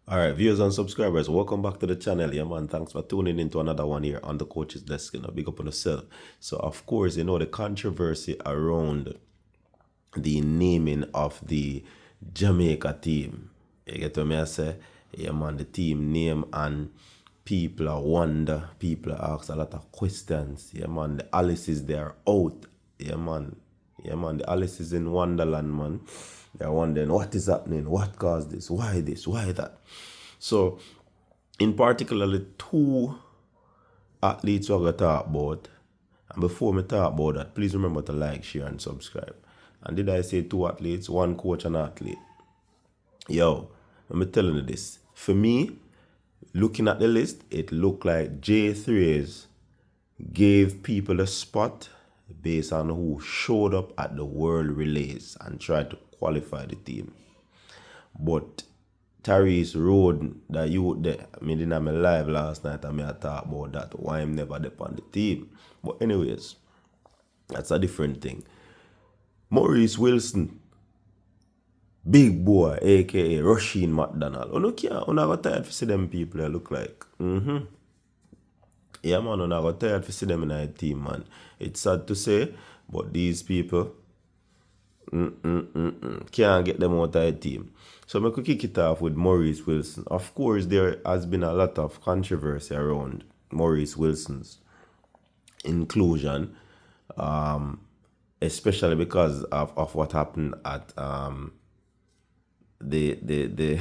All right, viewers and subscribers, welcome back to the channel. Yeah, man, thanks for tuning into another one here on the coach's desk. Big up on yourself. So, of course, the controversy around the naming of the Jamaica team. You get what I say? Yeah, man, the team name, and people are wonder, people are ask a lot of questions. Yeah, man, the Alice's they are out. Yeah, man. Yeah, man, the Alice is in Wonderland, man. They're wondering what is happening, what caused this, why that. So, in particularly, two athletes we're going to talk about. And before me talk about that, please remember to like, share, and subscribe. And did I say two athletes, one coach and athlete? Yo, let me telling you this. For me, looking at the list, it looked like J3's gave people a spot based on who showed up at the world relays and tried to qualify the team. But Tyrese Road, that you there, I mean, in my live last night, I talk about that, why I'm never there on the team. But anyways, that's a different thing. Maurice Wilson, big boy, aka Rusheen McDonald. You not tired to see them people that look like. Yeah, man, you not tired to see them in our team, man. It's sad to say, but these people can't get them out of the team. So I could kick it off with Maurice Wilson. Of course, there has been a lot of controversy around Maurice Wilson's inclusion, especially because of what happened at the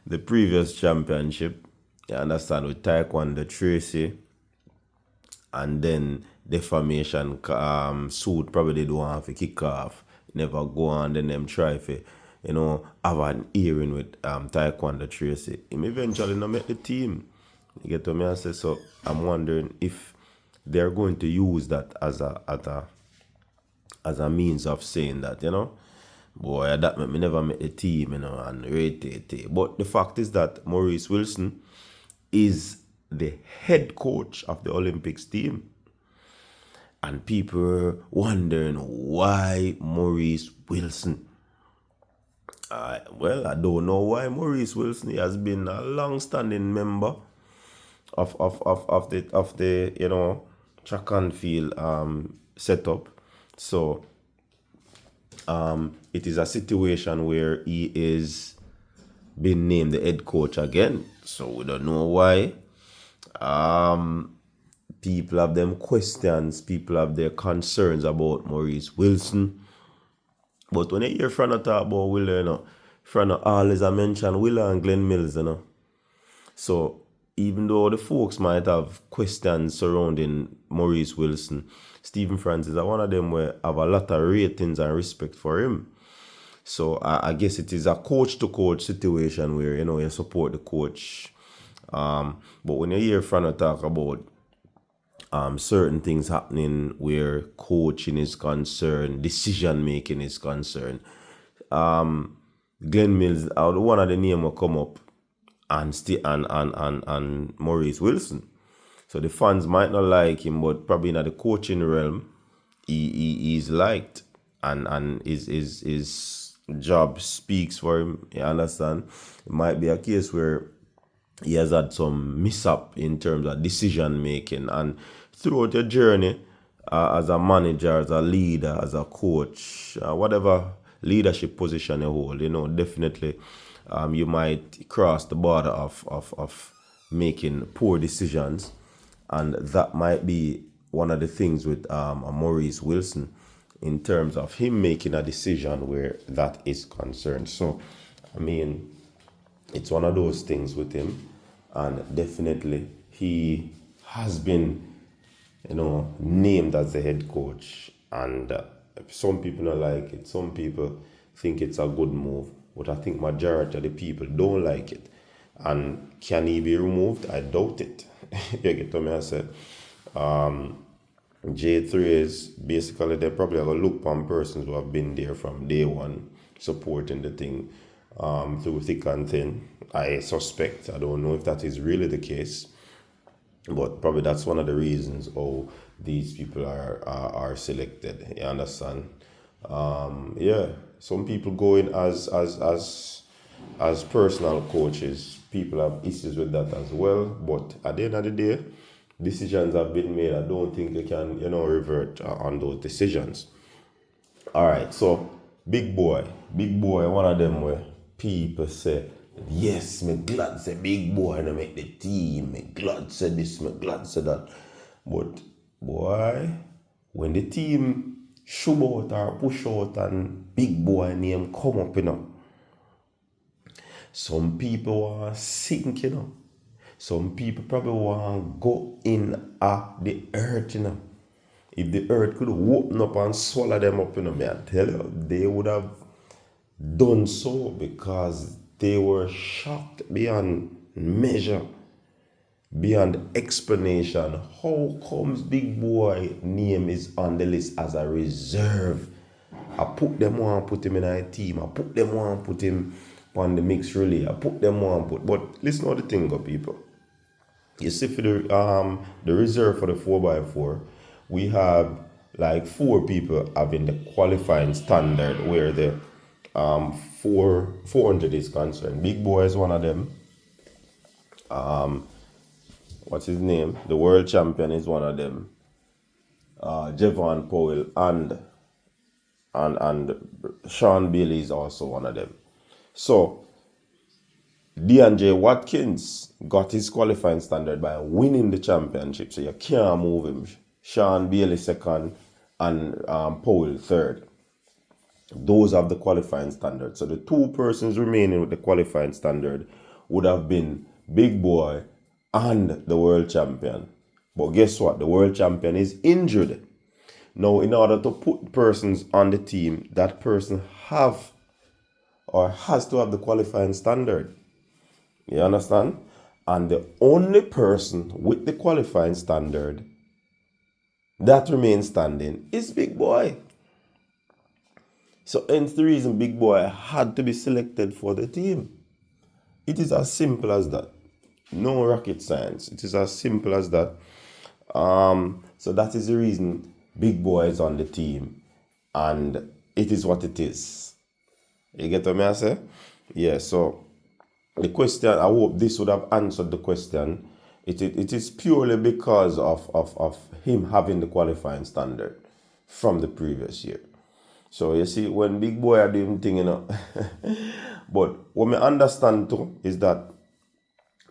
the previous championship. You understand, with Taekwondo Tracy, and then defamation suit probably they don't have to kick off, never go on, then them try to, have an hearing with Taekwondo Tracy. Him eventually not make the team. You get what I say? So I'm wondering if they're going to use that as a means of saying that, boy, that make me never make the team, and rate it. But the fact is that Maurice Wilson is the head coach of the Olympics team. And people were wondering why Maurice Wilson. Well, I don't know why Maurice Wilson. He has been a long-standing member of the track and field setup. So it is a situation where he is being named the head coach again. So we don't know why. People have them questions, people have their concerns about Maurice Wilson. But when you hear Frano talk about Willa, Frano always mention Willa and Glenn Mills, So even though the folks might have questions surrounding Maurice Wilson, Stephen Francis are one of them where have a lot of ratings and respect for him. So I guess it is a coach-to-coach situation where, you support the coach. But when you hear Frano talk about certain things happening where coaching is concerned, decision making is concerned, Glenn Mills, one of the name will come up, and Maurice Wilson. So the fans might not like him, but probably in the coaching realm, he's liked, and his job speaks for him. You understand? It might be a case where he has had some mishap in terms of decision making, and throughout your journey as a manager, as a leader, as a coach, whatever leadership position you hold, definitely you might cross the border of making poor decisions, and that might be one of the things with Maurice Wilson in terms of him making a decision where that is concerned. So, I mean, it's one of those things with him, and definitely he has been, named as the head coach, and some people don't like it. Some people think it's a good move, but I think majority of the people don't like it. And can he be removed? I doubt it. You get what I said. J3 is basically, they probably have a look on persons who have been there from day one, supporting the thing through thick and thin. I suspect, I don't know if that is really the case, but probably that's one of the reasons these people are selected. You understand? Yeah, some people go in as as personal coaches, people have issues with that as well. But at the end of the day, decisions have been made. I don't think you can, revert on those decisions. All right, so big boy, one of them where people say, yes, me glad say big boy to make the team. Me glad say this, me glad say that. But boy, when the team shove out or push out and big boy name come up, some people want to sink, Some people probably want to go in at the earth, If the earth could open up and swallow them up, may I tell you, they would have done so because they were shocked beyond measure, beyond explanation. How comes Big Boy name is on the list as a reserve? I put them on, put him in a team. I put them on, put him on the mixed relay. I put them on, but listen to the thing, people. You see, for the reserve for the 4x4, we have like 4 people having the qualifying standard where the 400 is concerned. Big Boy is one of them. What's his name? The world champion is one of them. Javon Powell and Sean Bailey is also one of them. So DeAndre Watkins got his qualifying standard by winning the championship, so you can't move him. Sean Bailey second and Powell third. Those have the qualifying standard. So the 2 persons remaining with the qualifying standard would have been Big Boy and the world champion. But guess what? The world champion is injured. Now, in order to put persons on the team, that person has to have the qualifying standard. You understand? And the only person with the qualifying standard that remains standing is Big Boy. So hence the reason Big Boy had to be selected for the team. It is as simple as that. No rocket science. It is as simple as that. So that is the reason Big Boy is on the team. And it is what it is. You get what I say? Yeah, so the question, I hope this would have answered the question. It is purely because of him having the qualifying standard from the previous year. So you see, when Big Boy are doing thing, but what I understand too is that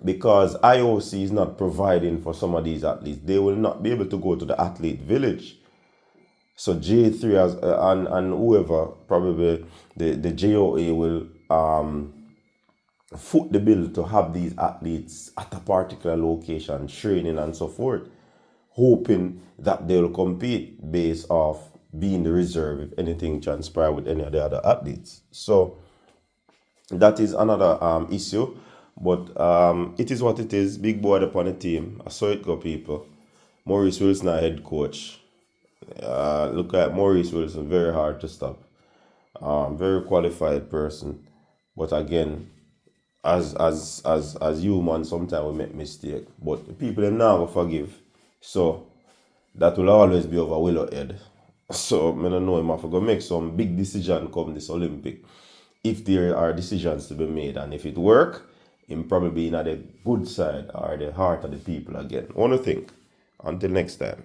because IOC is not providing for some of these athletes, they will not be able to go to the athlete village. So J3 has, and whoever, probably the JOA will foot the bill to have these athletes at a particular location, training and so forth, hoping that they will compete based off being the reserve if anything transpire with any of the other athletes. So that is another issue, but it is what it is. Big Boy upon the team. I saw it go, people. Maurice Wilson, our head coach. Look at Maurice Wilson, very hard to stop. Very qualified person, but again, as human, sometimes we make mistake. But the people them now will forgive, so that will always be over willow head. So I don't know him have to go make some big decision come this Olympic. If there are decisions to be made, and if it work, him probably be in the good side or the heart of the people again. One thing. Until next time.